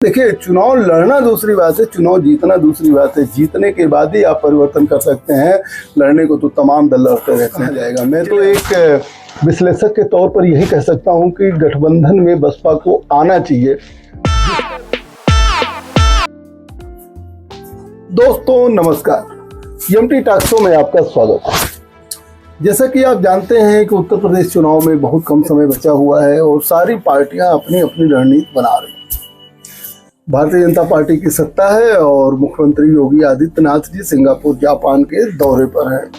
देखिए, चुनाव लड़ना दूसरी बात है, चुनाव जीतना दूसरी बात है। जीतने के बाद ही आप परिवर्तन कर सकते हैं, लड़ने को तो तमाम दल लड़ते रहते हैं। जाएगा। मैं तो एक विश्लेषक के तौर पर यही कह सकता हूं कि गठबंधन में बसपा को आना चाहिए। दोस्तों नमस्कार, एमटी टॉक शो में आपका स्वागत है। जैसा कि आप जानते हैं कि उत्तर प्रदेश चुनाव में बहुत कम समय बचा हुआ है और सारी पार्टियां अपनी अपनी रणनीति बना रही हैं। भारतीय जनता पार्टी की सत्ता है और मुख्यमंत्री योगी आदित्यनाथ जी सिंगापुर जापान के दौरे पर हैं।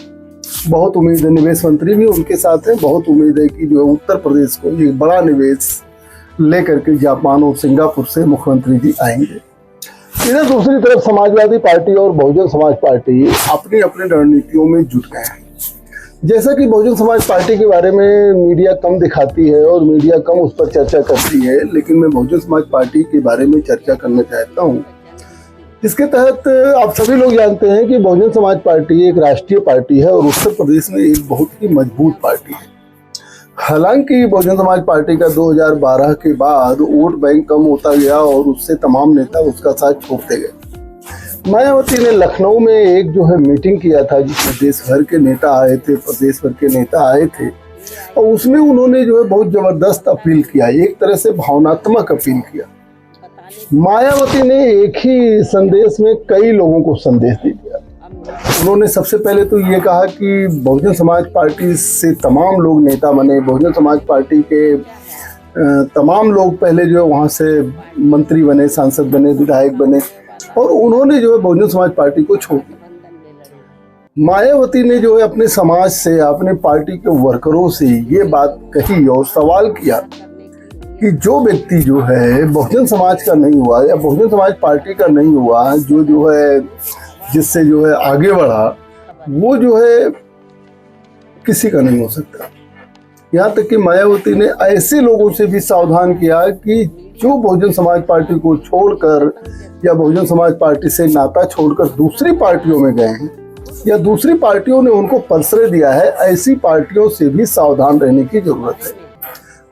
बहुत उम्मीद है, निवेश मंत्री भी उनके साथ हैं। बहुत उम्मीद है कि जो उत्तर प्रदेश को एक बड़ा निवेश लेकर के जापान और सिंगापुर से मुख्यमंत्री जी आएंगे। इधर दूसरी तरफ समाजवादी पार्टी और बहुजन समाज पार्टी अपनी अपनी रणनीतियों में जुट गए हैं। जैसा कि बहुजन समाज पार्टी के बारे में मीडिया कम दिखाती है और मीडिया कम उस पर चर्चा करती है, लेकिन मैं बहुजन समाज पार्टी के बारे में चर्चा करना चाहता हूं। इसके तहत आप सभी लोग जानते हैं कि बहुजन समाज पार्टी एक राष्ट्रीय पार्टी है और उत्तर प्रदेश में एक बहुत ही मजबूत पार्टी है। हालांकि बहुजन समाज पार्टी का 2012 के बाद वोट बैंक कम होता गया और उससे तमाम नेता उसका साथ छोड़ते गए। मायावती ने लखनऊ में एक जो है मीटिंग किया था जिसमें देश भर के नेता आए थे, प्रदेश भर के नेता आए थे और उसमें उन्होंने जो है बहुत जबरदस्त अपील किया, एक तरह से भावनात्मक अपील किया। मायावती ने एक ही संदेश में कई लोगों को संदेश दे दिया। उन्होंने सबसे पहले तो ये कहा कि बहुजन समाज पार्टी से तमाम लोग नेता बने, बहुजन समाज पार्टी के तमाम लोग पहले जो है वहाँ से मंत्री बने, सांसद बने, विधायक बने और उन्होंने जो है बहुजन समाज पार्टी को छोड़ दिया। मायावती ने जो है अपने समाज से, अपने पार्टी के वर्करों से ये बात कही और सवाल किया कि जो व्यक्ति जो है बहुजन समाज का नहीं हुआ या बहुजन समाज पार्टी का नहीं हुआ, जो है जिससे जो है आगे बढ़ा, वो जो है किसी का नहीं हो सकता। यहाँ तक कि मायावती ने ऐसे लोगों से भी सावधान किया कि जो बहुजन समाज पार्टी को छोड़कर या बहुजन समाज पार्टी से नाता छोड़कर दूसरी पार्टियों में गए हैं या दूसरी पार्टियों ने उनको परसरे दिया है, ऐसी पार्टियों से भी सावधान रहने की जरूरत है।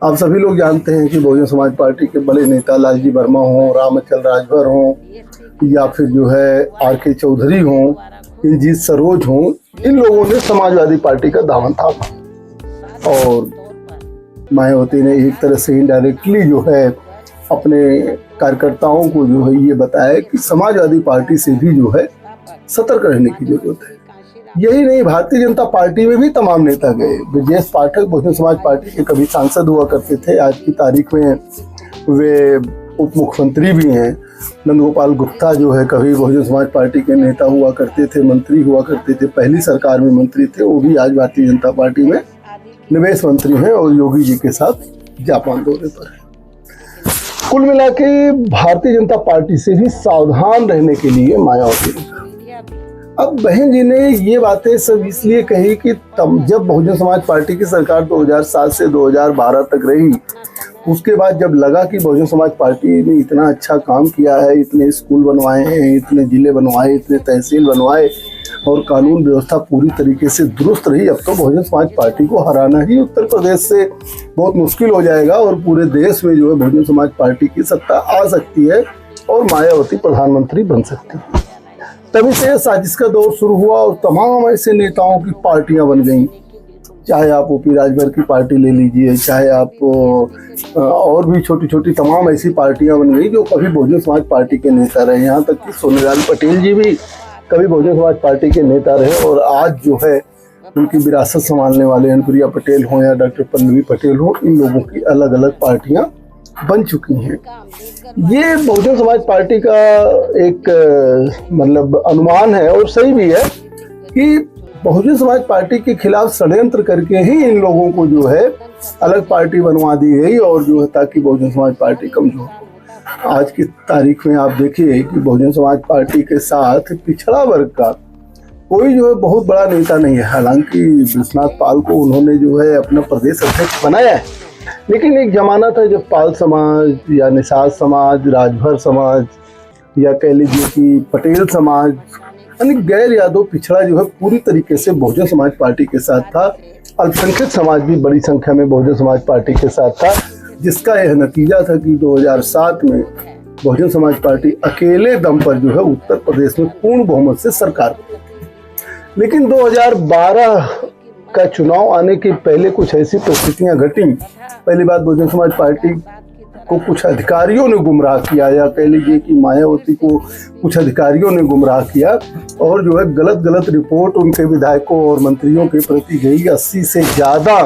आप सभी लोग जानते हैं कि बहुजन समाज पार्टी के बड़े नेता लालजी वर्मा हों, रामचंद्र राजभर हों या फिर जो है आर.के. चौधरी हों, इंजीत सरोज हों, इन लोगों ने समाजवादी पार्टी का दामन थामा और मायावती ने एक तरह से इनडायरेक्टली जो है अपने कार्यकर्ताओं को जो है ये बताया कि समाजवादी पार्टी से भी जो है सतर्क रहने की जरूरत है। यही नहीं, भारतीय जनता पार्टी में भी तमाम नेता गए। ब्रजेश पाठक बहुजन समाज पार्टी के कभी सांसद हुआ करते थे, आज की तारीख में वे उप मुख्यमंत्री भी हैं। नंदगोपाल गुप्ता जो है कभी बहुजन समाज पार्टी के नेता हुआ करते थे, मंत्री हुआ करते थे, पहली सरकार में मंत्री थे, वो भी आज भारतीय जनता पार्टी में निवेश मंत्री हैं और योगी जी के साथ जापान दौरे पर है। कुल मिला के भारतीय जनता पार्टी से भी सावधान रहने के लिए मायावती ने कहा। अब बहन जी ने ये बातें सब इसलिए कही कि जब बहुजन समाज पार्टी की सरकार 2007 से 2012 तक रही, उसके बाद जब लगा कि बहुजन समाज पार्टी ने इतना अच्छा काम किया है, इतने स्कूल बनवाए हैं, इतने जिले बनवाए, इतने तहसील बनवाए और कानून व्यवस्था पूरी तरीके से दुरुस्त रही, अब तो बहुजन समाज पार्टी को हराना ही उत्तर प्रदेश से बहुत मुश्किल हो जाएगा और पूरे देश में जो है बहुजन समाज पार्टी की सत्ता आ सकती है और मायावती प्रधानमंत्री बन सकती है। तभी से साजिश का दौर शुरू हुआ और तमाम ऐसे नेताओं की पार्टियां बन गईं। चाहे आप ओपी राजभर की पार्टी ले लीजिए, चाहे आप और भी छोटी छोटी तमाम ऐसी पार्टियां बन गई जो कभी बहुजन समाज पार्टी के नेता रहे। यहाँ तक कि सोनीलाल पटेल जी भी कभी बहुजन समाज पार्टी के नेता रहे और आज जो है उनकी विरासत संभालने वाले अनुप्रिया पटेल हों या डॉक्टर पल्लवी पटेल हों, इन लोगों की अलग अलग पार्टियां बन चुकी हैं। ये बहुजन समाज पार्टी का एक मतलब अनुमान है और सही भी है कि बहुजन समाज पार्टी के खिलाफ षड्यंत्र करके ही इन लोगों को जो है अलग पार्टी बनवा दी गई और जो है ताकि बहुजन समाज पार्टी कमजोर हो। आज की तारीख में आप देखिए कि बहुजन समाज पार्टी के साथ पिछड़ा वर्ग का कोई जो है बहुत बड़ा नेता नहीं है। हालांकि विश्वनाथ पाल को उन्होंने जो है अपना प्रदेश अध्यक्ष बनाया है, लेकिन एक जमाना था जब पाल समाज या निषाद समाज, राजभर समाज या कह लीजिए कि पटेल समाज यानी गैर यादव पिछड़ा जो है पूरी तरीके से बहुजन समाज पार्टी के साथ था। अल्पसंख्यक समाज भी बड़ी संख्या में बहुजन समाज पार्टी के साथ था, जिसका यह नतीजा था कि 2007 में बहुजन समाज पार्टी अकेले दम पर जो है उत्तर प्रदेश में पूर्ण बहुमत से सरकार बनी। लेकिन 2012 का चुनाव आने के पहले कुछ ऐसी परिस्थितियां घटी। पहली बात, बहुजन समाज पार्टी को कुछ अधिकारियों ने गुमराह किया, या कह लीजिए कि मायावती को कुछ अधिकारियों ने गुमराह किया और जो है गलत रिपोर्ट उनके विधायकों और मंत्रियों के प्रति गई। 80 से ज़्यादा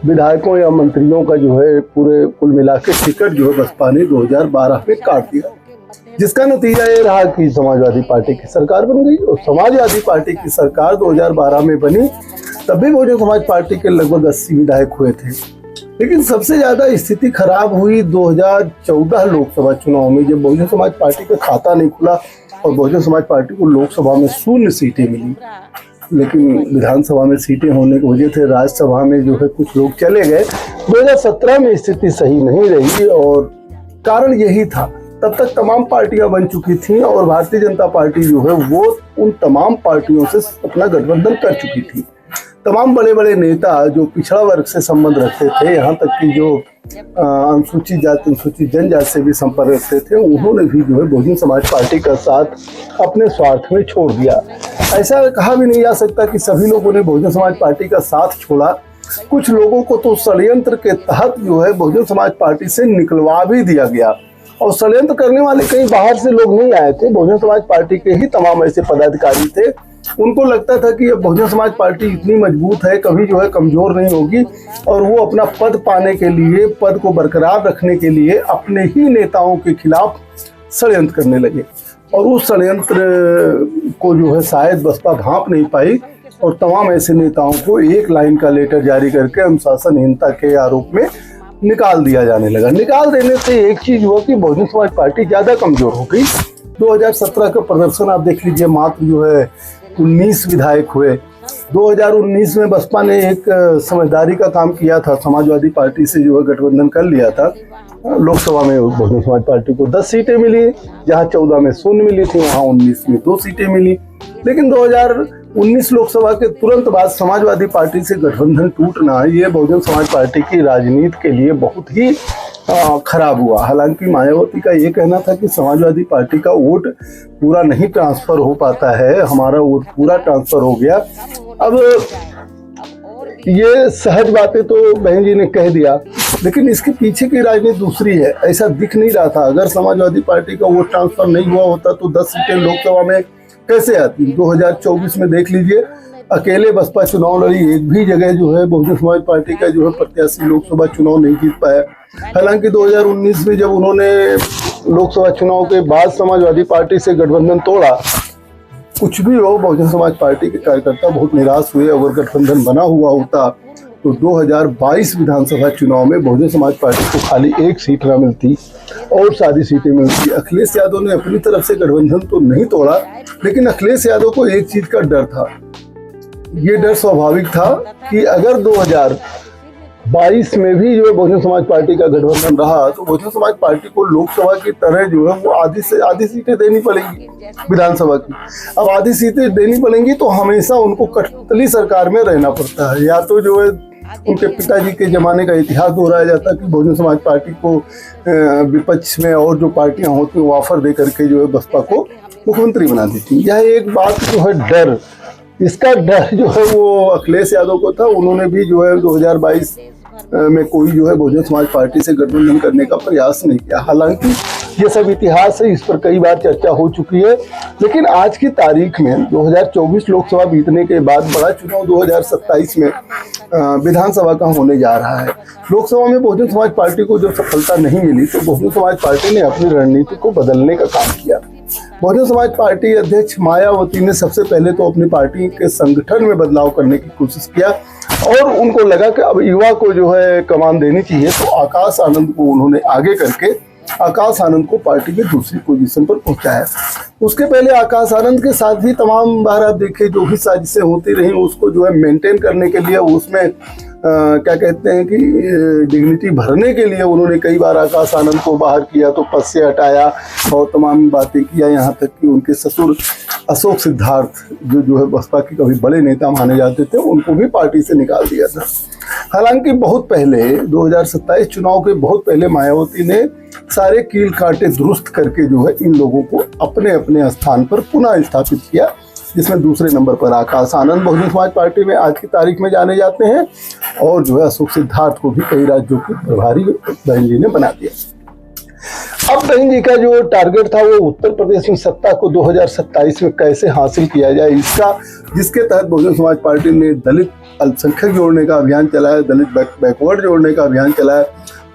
विधायकों या मंत्रियों का जो है पूरे कुल मिला के टिकट जो है बसपा ने 2012 में काट दिया, जिसका नतीजा ये रहा कि समाजवादी पार्टी की सरकार बन गई। और समाजवादी पार्टी की सरकार 2012 में बनी, तब भी बहुजन समाज पार्टी के लगभग 80 विधायक हुए थे। लेकिन सबसे ज्यादा स्थिति खराब हुई 2014 लोकसभा चुनाव में, जब बहुजन समाज पार्टी का खाता नहीं खुला और बहुजन समाज पार्टी को लोकसभा में 0 सीटें मिली। लेकिन विधानसभा में सीटें होने की वजह से राज्यसभा में जो है कुछ लोग चले गए। 2017 में स्थिति सही नहीं रही और कारण यही था, तब तक तमाम पार्टियां बन चुकी थीं और भारतीय जनता पार्टी जो है वो उन तमाम पार्टियों से अपना गठबंधन कर चुकी थी। तमाम बड़े बड़े नेता जो पिछड़ा वर्ग से संबंध रखते थे, यहाँ तक कि जो अनुसूचित जाति अनुसूचित जनजाति से भी संपर्क रखते थे, उन्होंने भी जो है बहुजन समाज पार्टी का साथ अपने स्वार्थ में छोड़ दिया। ऐसा कहा भी नहीं जा सकता कि सभी लोगों ने बहुजन समाज पार्टी का साथ छोड़ा। कुछ लोगों को तो षड्यंत्र के तहत जो है बहुजन समाज पार्टी से निकलवा भी दिया गया और षड्यंत्र करने वाले कहीं बाहर से लोग नहीं आए थे, बहुजन समाज पार्टी के ही तमाम ऐसे पदाधिकारी थे। उनको लगता था कि अब बहुजन समाज पार्टी इतनी मजबूत है, कभी जो है कमजोर नहीं होगी और वो अपना पद पाने के लिए, पद को बरकरार रखने के लिए अपने ही नेताओं के खिलाफ षड्यंत्र करने लगे। और उस षड्यंत्र को जो है शायद बसपा भांप नहीं पाई और तमाम ऐसे नेताओं को एक लाइन का लेटर जारी करके अनुशासनहीनता के आरोप में निकाल दिया जाने लगा। निकाल देने से एक चीज हुआ कि बहुजन समाज पार्टी ज्यादा कमजोर हो गई। 2017 का प्रदर्शन आप देख लीजिए, मात्र जो है 19 विधायक हुए। 2019 में बसपा ने एक समझदारी का काम किया था, समाजवादी पार्टी से जो है गठबंधन कर लिया था। लोकसभा में बहुजन समाज पार्टी को 10 सीटें मिली, जहां 14 में 0 मिली थी, वहां 19 में 2 सीटें मिली। लेकिन 2019 लोकसभा के तुरंत बाद समाजवादी पार्टी से गठबंधन टूटना, ये बहुजन समाज पार्टी की राजनीति के लिए बहुत ही खराब हुआ। हालांकि मायावती का ये कहना था कि समाजवादी पार्टी का वोट पूरा नहीं ट्रांसफर हो पाता है, हमारा वोट पूरा ट्रांसफर हो गया। अब ये सहज बातें तो बहन जी ने कह दिया, लेकिन इसके पीछे की राजनीति दूसरी है। ऐसा दिख नहीं रहा था। अगर समाजवादी पार्टी का वोट ट्रांसफर नहीं हुआ होता तो 10 सीटें लोकसभा में कैसे आती। 2024 में देख लीजिए, अकेले बसपा चुनाव लड़ी, एक भी जगह जो है बहुजन समाज पार्टी का जो है प्रत्याशी लोकसभा चुनाव नहीं जीत पाया। हालांकि 2019 में जब उन्होंने लोकसभा चुनाव के बाद समाजवादी पार्टी से गठबंधन तोड़ा, कुछ भी हो, बहुजन समाज पार्टी के कार्यकर्ता बहुत निराश हुए। अगर गठबंधन बना हुआ होता तो 2022 विधानसभा चुनाव में बहुजन समाज पार्टी को खाली 1 सीट न मिलती और सारी सीटें मिलती। अखिलेश यादव ने अपनी तरफ से गठबंधन तो नहीं तोड़ा, लेकिन अखिलेश यादव को एक चीज का डर था। ये डर स्वाभाविक था कि अगर 2022 में भी जो है बहुजन समाज पार्टी का गठबंधन रहा तो बहुजन समाज पार्टी को लोकसभा की तरह जो है वो आधी से आधी सीटें देनी पड़ेंगी विधानसभा की। अब आधी सीटें देनी पड़ेंगी तो हमेशा उनको कठपुतली सरकार में रहना पड़ता है। या तो जो है उनके पिताजी के जमाने का इतिहास दोहराया जाता है कि बहुजन समाज पार्टी को विपक्ष में और जो पार्टियां होती हैं वो ऑफर दे करके जो है बसपा को मुख्यमंत्री बना देती। यह एक बात जो है डर, इसका डर जो है वो अखिलेश यादव को था। उन्होंने भी जो है 2022 में कोई जो है बहुजन समाज पार्टी से गठबंधन करने का प्रयास नहीं किया। हालांकि ये सब इतिहास है, इस पर कई बार चर्चा हो चुकी है। लेकिन आज की तारीख में 2024 लोकसभा बीतने के बाद बड़ा चुनाव 2027 में विधानसभा का होने जा रहा है। लोकसभा में बहुजन समाज पार्टी को जब सफलता नहीं मिली तो बहुजन समाज पार्टी ने अपनी रणनीति को बदलने का काम किया। बहुजन समाज पार्टी अध्यक्ष मायावती ने सबसे पहले तो अपनी पार्टी के संगठन में बदलाव करने की कोशिश किया और उनको लगा कि अब युवा को जो है कमान देनी चाहिए, तो आकाश आनंद को उन्होंने आगे करके आकाश आनंद को पार्टी की दूसरी पोजीशन पर पहुंचाया। उसके पहले आकाश आनंद के साथ भी तमाम बार आप देखें जो भी साजिशें होती रही, उसको जो है मेंटेन करने के लिए, उसमें क्या कहते हैं कि डिग्निटी भरने के लिए उन्होंने कई बार आकाश आनंद को बाहर किया, तो पद से हटाया और तमाम बातें किया। यहाँ तक कि उनके ससुर अशोक सिद्धार्थ जो है बसपा के कभी बड़े नेता माने जाते थे, उनको भी पार्टी से निकाल दिया था। हालांकि बहुत पहले 2027 चुनाव के बहुत पहले मायावती ने सारे कील कांटे दुरुस्त करके जो है इन लोगों को अपने अपने स्थान पर पुनः स्थापित किया, जिसमें दूसरे नंबर पर आकाश आनंद बहुजन समाज पार्टी में आज की तारीख में जाने जाते हैं, और जो है अशोक सिद्धार्थ को भी कई राज्यों के प्रभारी बहन जी ने बना दिया। अब बहन जी का जो टारगेट था वो उत्तर प्रदेश में सत्ता को 2027 में कैसे हासिल किया जाए इसका, जिसके तहत बहुजन समाज पार्टी ने दलित अल्पसंख्यक जोड़ने का अभियान चलाया, दलित बैकवर्ड जोड़ने का अभियान चलाया,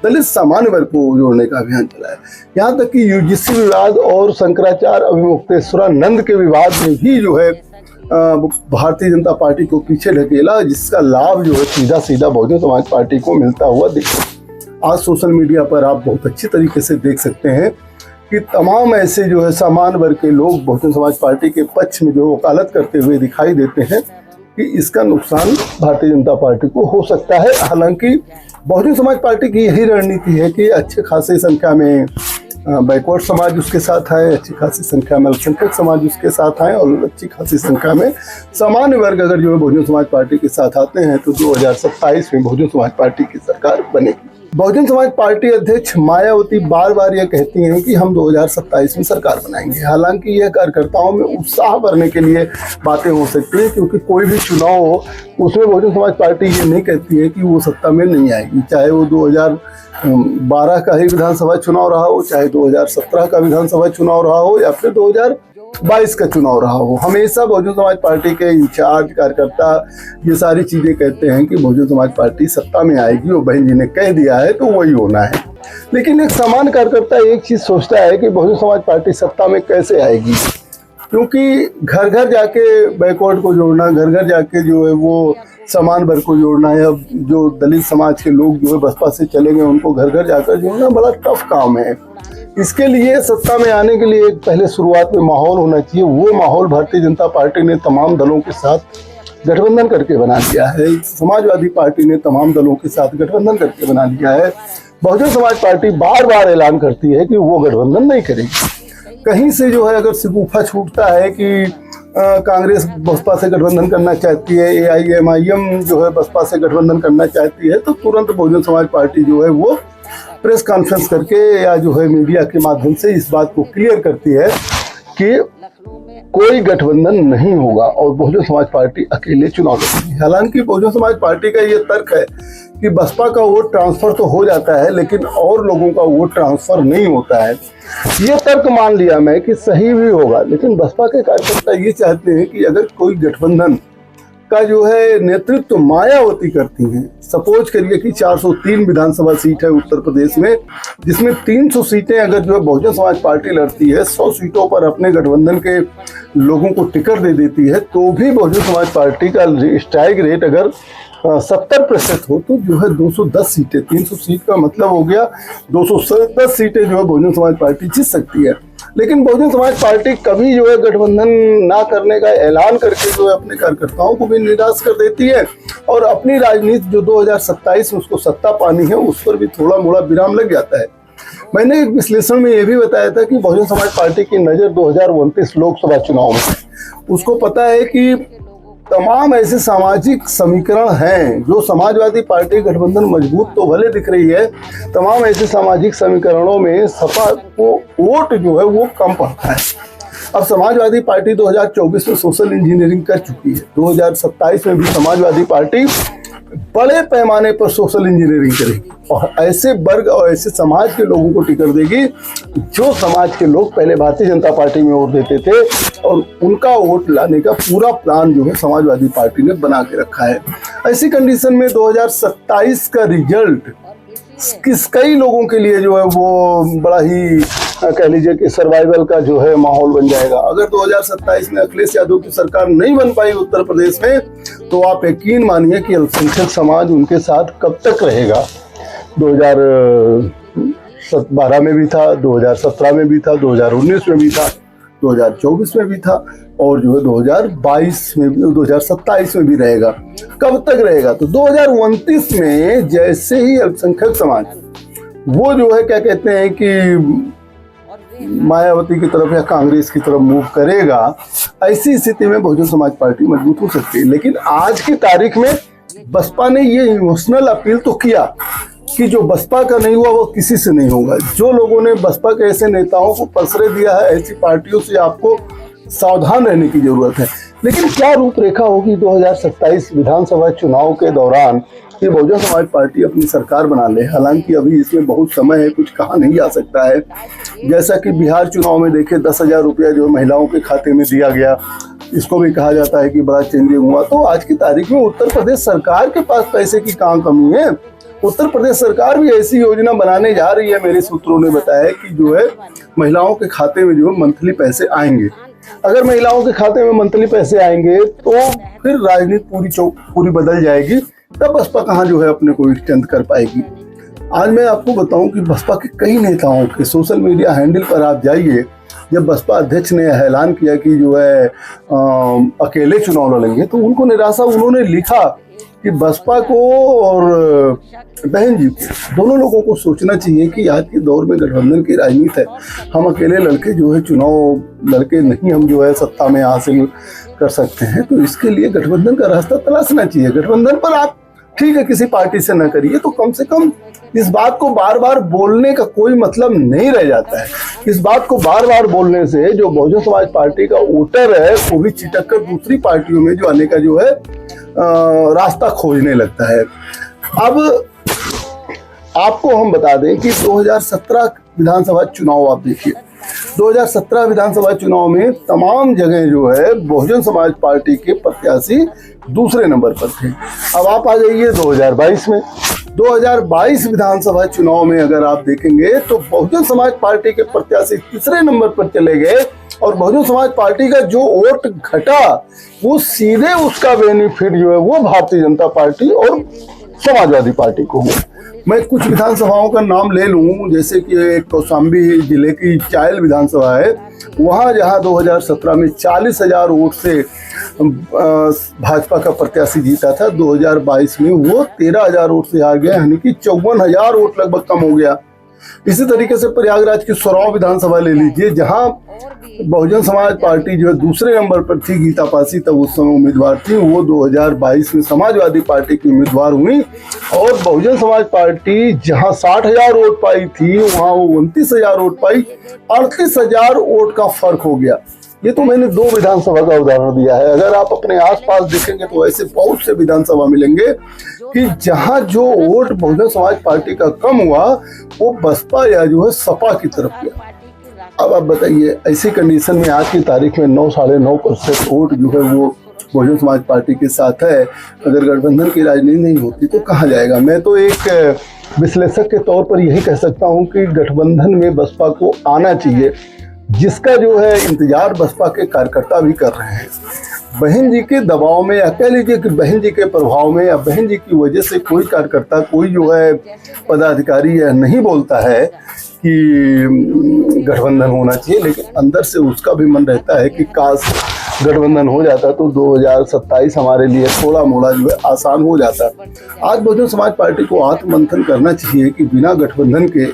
दलित सामान्य वर्ग को जोड़ने का अभियान चलाया। यहाँ तक कि यूजीसी विवाद और शंकराचार्य अभिमुक्तेश्वरानंद के विवाद में भी जो है भारतीय जनता पार्टी को पीछे ढकेला, जिसका लाभ जो है सीधा सीधा बहुजन समाज पार्टी को मिलता हुआ दिखा। आज सोशल मीडिया पर आप बहुत अच्छी तरीके से देख सकते हैं कि तमाम ऐसे जो है सामान्य वर्ग के लोग बहुजन समाज पार्टी के पक्ष में जो वकालत करते हुए दिखाई देते हैं कि इसका नुकसान भारतीय जनता पार्टी को हो सकता है। हालांकि बहुजन समाज पार्टी की यही रणनीति है कि अच्छे खासी संख्या में बैकवर्ड समाज उसके साथ आए, अच्छी खासी संख्या में अल्पसंख्यक समाज उसके साथ आए, और अच्छी खासी संख्या में सामान्य वर्ग अगर जो है बहुजन समाज पार्टी के साथ आते हैं तो 2027 में बहुजन समाज पार्टी की सरकार बनेगी। बहुजन समाज पार्टी अध्यक्ष मायावती बार बार ये कहती हैं कि हम 2027 में सरकार बनाएंगे। हालांकि यह कार्यकर्ताओं में उत्साह भरने के लिए बातें हो सकती है, क्योंकि कोई भी चुनाव हो उसमें बहुजन समाज पार्टी ये नहीं कहती है कि वो सत्ता में नहीं आएगी, चाहे वो 2012 का ही विधानसभा चुनाव रहा हो, चाहे 2017 का विधानसभा चुनाव रहा हो, या फिर 2022 का चुनाव रहा हो। हमेशा बहुजन समाज पार्टी के इंचार्ज कार्यकर्ता ये सारी चीजें कहते हैं कि बहुजन समाज पार्टी सत्ता में आएगी, वो बहन जी ने कह दिया है तो वही होना है। लेकिन एक सामान्य कार्यकर्ता एक चीज सोचता है कि बहुजन समाज पार्टी सत्ता में कैसे आएगी, क्योंकि घर घर जाके बैकवर्ड को जोड़ना, घर घर जाके जो है वो समान वर्ग को जोड़ना है। अब जो दलित समाज के लोग जो है बसपा से चले गए, उनको घर घर जाकर जोड़ना बड़ा टफ काम है। इसके लिए सत्ता में आने के लिए एक पहले शुरुआत में माहौल होना चाहिए। वो माहौल भारतीय जनता पार्टी ने तमाम दलों के साथ गठबंधन करके बना लिया है। समाजवादी पार्टी ने तमाम दलों के साथ गठबंधन करके बना लिया है। बहुजन समाज पार्टी बार बार ऐलान करती है कि वो गठबंधन नहीं करेगी। कहीं से जो है अगर सिगुफा छूटता है कि कांग्रेस बसपा से गठबंधन करना चाहती है, AIMIM जो है बसपा से गठबंधन करना चाहती है, तो तुरंत बहुजन समाज पार्टी जो है वो प्रेस कॉन्फ्रेंस करके या जो है मीडिया के माध्यम से इस बात को क्लियर करती है कि कोई गठबंधन नहीं होगा और बहुजन समाज पार्टी अकेले चुनाव लड़ेगी। हालांकि बहुजन समाज पार्टी का ये तर्क है कि बसपा का वोट ट्रांसफर तो हो जाता है, लेकिन और लोगों का वोट ट्रांसफर नहीं होता है। ये तर्क मान लिया मैं कि सही भी होगा, लेकिन बसपा के कार्यकर्ता ये चाहते हैं कि अगर कोई गठबंधन का जो है नेतृत्व मायावती करती हैं, सपोज करिए कि 403 विधानसभा सीट है उत्तर प्रदेश में, जिसमें 300 सीटें अगर जो है बहुजन समाज पार्टी लड़ती है, 100 सीटों पर अपने गठबंधन के लोगों को टिकट दे देती है, तो भी बहुजन समाज पार्टी का स्ट्राइक रेट अगर 70% हो तो जो है 210 सीटें, 300 सीट का मतलब हो गया 210 सीटें जो है बहुजन समाज पार्टी जीत सकती है। लेकिन बहुजन समाज पार्टी कभी जो है गठबंधन ना करने का ऐलान करके जो है अपने कार्यकर्ताओं को भी निराश कर देती है, और अपनी राजनीति जो 2027 में उसको सत्ता पानी है उस पर भी थोड़ा मोड़ा विराम लग जाता है। मैंने एक विश्लेषण में यह भी बताया था कि बहुजन समाज पार्टी की नज़र 2029 लोकसभा चुनाव में, उसको पता है कि तमाम ऐसे सामाजिक समीकरण हैं जो समाजवादी पार्टी गठबंधन मजबूत तो भले दिख रही है, तमाम ऐसे सामाजिक समीकरणों में सपा को वोट जो है वो कम पड़ता है। अब समाजवादी पार्टी 2024 में सोशल इंजीनियरिंग कर चुकी है, 2027 में भी समाजवादी पार्टी बड़े पैमाने पर सोशल इंजीनियरिंग करेगी और ऐसे वर्ग और ऐसे समाज के लोगों को टिकट देगी जो समाज के लोग पहले भारतीय जनता पार्टी में वोट देते थे, और उनका वोट लाने का पूरा प्लान जो है समाजवादी पार्टी ने बना के रखा है। ऐसी कंडीशन में 2027 का रिजल्ट कई लोगों के लिए जो है वो बड़ा ही कह लीजिए कि सर्वाइवल का जो है माहौल बन जाएगा। अगर 2027 में अखिलेश यादव की सरकार नहीं बन पाई उत्तर प्रदेश में, तो आप यकीन मानिए कि अल्पसंख्यक समाज उनके साथ कब तक रहेगा। 2012 में भी था, 2017 में भी था, 2019 में भी था, 2024 में भी था, और जो है 2022 में भी, 2027 में भी रहेगा। कब तक रहेगा? तो 2029 में जैसे ही अल्पसंख्यक समाज वो जो है क्या कहते हैं कि मायावती की तरफ या कांग्रेस की तरफ मूव करेगा, ऐसी स्थिति में बहुजन समाज पार्टी मजबूत हो सकती है। लेकिन आज की तारीख में बसपा ने ये इमोशनल अपील तो किया कि जो बसपा का नहीं हुआ वो किसी से नहीं होगा। जो लोगों ने बसपा के ऐसे नेताओं को पसरे दिया है, ऐसी पार्टियों से आपको सावधान रहने की जरूरत है। लेकिन क्या रूपरेखा होगी 2027 विधानसभा चुनाव के दौरान कि बहुजन समाज पार्टी अपनी सरकार बना ले। हालांकि अभी इसमें बहुत समय है, कुछ कहा नहीं जा सकता है। जैसा कि बिहार चुनाव में देखे 10,000 रुपया जो महिलाओं के खाते में दिया गया, इसको भी कहा जाता है कि बड़ा चेंजिंग हुआ। तो आज की तारीख में उत्तर प्रदेश सरकार के पास पैसे की कहाँ कमी है। उत्तर प्रदेश सरकार भी ऐसी योजना बनाने जा रही है, मेरे सूत्रों ने बताया, कि जो है महिलाओं के खाते में जो है मंथली पैसे आएंगे। अगर महिलाओं के खाते में मंथली पैसे आएंगे तो फिर राजनीति पूरी बदल जाएगी। तब बसपा कहाँ जो है अपने को स्ट्रेंथ कर पाएगी। आज मैं आपको बताऊं कि बसपा के कई नेताओं के सोशल मीडिया हैंडल पर आप जाइए, जब बसपा अध्यक्ष ने ऐलान किया कि जो है अकेले चुनाव लड़ेंगे, तो उनको निराशा उन्होंने लिखा कि बसपा को और बहन जी को, दोनों लोगों को सोचना चाहिए कि आज के दौर में गठबंधन की राजनीति है। हम अकेले लड़के जो है चुनाव लड़के नहीं हम जो है सत्ता में हासिल कर सकते हैं। तो इसके लिए गठबंधन का रास्ता तलाशना चाहिए। गठबंधन पर आप ठीक है किसी पार्टी से न करिए, तो कम से कम इस बात को बार बार बोलने का कोई मतलब नहीं रह जाता है। इस बात को बार बार बोलने से जो बहुजन समाज पार्टी का वोटर है वो भी चिटक कर दूसरी पार्टियों में जो आने का जो है रास्ता खोजने लगता है। अब आपको हम बता दें कि 2017 विधानसभा चुनाव आप देखिए, 2017 विधानसभा चुनाव में तमाम जगह जो है बहुजन समाज पार्टी के प्रत्याशी दूसरे नंबर पर थे। अब आप आ जाइए 2022 में। 2022 विधानसभा चुनाव में अगर आप देखेंगे तो बहुजन समाज पार्टी के प्रत्याशी तीसरे नंबर पर चले गए और बहुजन समाज पार्टी का जो वोट घटा वो सीधे उसका बेनिफिट जो है वो भारतीय जनता पार्टी और समाजवादी पार्टी को हुआ। मैं कुछ विधानसभाओं का नाम ले लूं, जैसे कि एक कौशाम्बी जिले की चायल विधानसभा है, वहां जहां 2017 में 40,000 वोट से भाजपा का प्रत्याशी जीता था, 2022 में वो 13,000 वोट से हार गया, यानी कि 54,000 वोट लगभग कम हो गया। इसी तरीके से प्रयागराज की सोराव विधानसभा ले लीजिए, जहां बहुजन समाज पार्टी जो है दूसरे नंबर पर थी, गीता पासी तब उस समय उम्मीदवार थी, वो 2022 में समाजवादी पार्टी की उम्मीदवार हुई और बहुजन समाज पार्टी जहां 60,000 वोट पाई थी वहां वो 29,000 वोट पाई, 38,000 वोट का फर्क हो गया। ये तो मैंने 2 विधानसभा का उदाहरण दिया है। अगर आप अपने आसपास देखेंगे तो ऐसे बहुत से विधानसभा मिलेंगे कि जहां जो वोट बहुजन समाज पार्टी का कम हुआ वो बसपा या जो है सपा की तरफ गया। अब आप बताइए, ऐसी कंडीशन में आज की तारीख में 9-9.5% वोट जो है वो बहुजन समाज पार्टी के साथ है। अगर गठबंधन की राजनीति नहीं होती तो कहाँ जाएगा। मैं तो एक विश्लेषक के तौर पर यही कह सकता हूँ कि गठबंधन में बसपा को आना चाहिए, जिसका जो है इंतजार बसपा के कार्यकर्ता भी कर रहे हैं। बहन जी के दबाव में या कह लीजिए कि बहन जी के प्रभाव में या बहन जी की वजह से कोई कार्यकर्ता, कोई जो है पदाधिकारी या नहीं बोलता है कि गठबंधन होना चाहिए, लेकिन अंदर से उसका भी मन रहता है कि काश गठबंधन हो जाता तो 2027 हमारे लिए थोड़ा मोड़ा जो है आसान हो जाता। आज बहुजन समाज पार्टी को आत्ममंथन करना चाहिए कि बिना गठबंधन के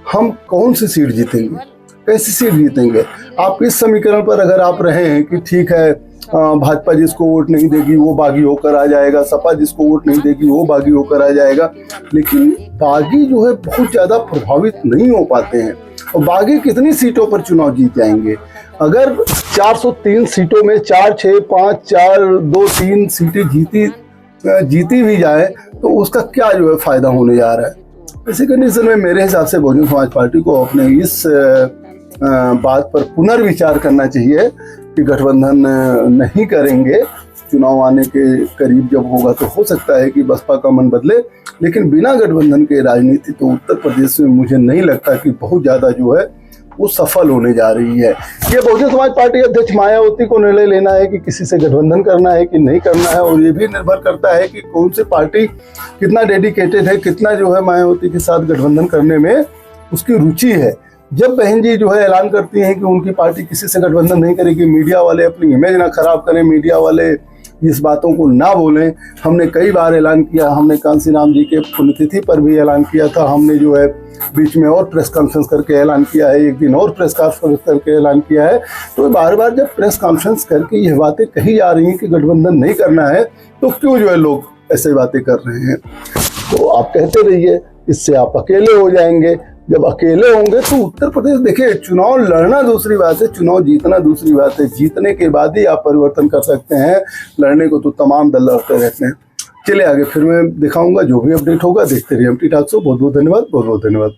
हम कौन सी सीट जीतेंगे, कैसी सीट जीतेंगे। आप इस समीकरण पर अगर आप रहे हैं कि ठीक है भाजपा जिसको वोट नहीं देगी वो बागी होकर आ जाएगा, सपा जिसको वोट नहीं देगी वो बागी होकर आ जाएगा, लेकिन बागी जो है बहुत ज़्यादा प्रभावित नहीं हो पाते हैं। और बागी कितनी सीटों पर चुनाव जीत जाएंगे। अगर 403 सीटों में 4, 6, 5, 4, 2, 3 सीटें जीती भी जाए तो उसका क्या जो है फायदा होने जा रहा है। इसी कंडीशन में मेरे हिसाब से बहुजन समाज पार्टी को अपने इस बात पर पुनर्विचार करना चाहिए कि गठबंधन नहीं करेंगे। चुनाव आने के करीब जब होगा तो हो सकता है कि बसपा का मन बदले, लेकिन बिना गठबंधन के राजनीति तो उत्तर प्रदेश में मुझे नहीं लगता कि बहुत ज़्यादा जो है वो सफल होने जा रही है। ये बहुजन समाज पार्टी अध्यक्ष मायावती को निर्णय लेना है कि किसी से गठबंधन करना है कि नहीं करना है, और ये भी निर्भर करता है कि कौन सी पार्टी कितना डेडिकेटेड है, कितना जो है मायावती के साथ गठबंधन करने में उसकी रुचि है। जब बहन जी जो है ऐलान करती हैं कि उनकी पार्टी किसी से गठबंधन नहीं करेगी, मीडिया वाले अपनी इमेज ना खराब करें, मीडिया वाले इस बातों को ना बोलें। हमने कई बार ऐलान किया, हमने कांसी राम जी के पुण्यतिथि पर भी ऐलान किया था, हमने जो है बीच में और प्रेस कॉन्फ्रेंस करके ऐलान किया है, एक दिन और प्रेस कॉन्फ्रेंस करके ऐलान किया है। तो बार बार जब प्रेस कॉन्फ्रेंस करके यह बातें कही जा रही हैं कि गठबंधन नहीं करना है, तो क्यों जो है लोग ऐसे बातें कर रहे हैं। तो आप कहते रहिए, इससे आप अकेले हो जाएंगे। जब अकेले होंगे तो उत्तर प्रदेश, देखिए चुनाव लड़ना दूसरी बात है, चुनाव जीतना दूसरी बात है। जीतने के बाद ही आप परिवर्तन कर सकते हैं, लड़ने को तो तमाम दल लड़ते रहते हैं। चलिए आगे फिर मैं दिखाऊंगा, जो भी अपडेट होगा देखते रहिए एमटी टॉक शो। बहुत बहुत धन्यवाद, बहुत बहुत धन्यवाद।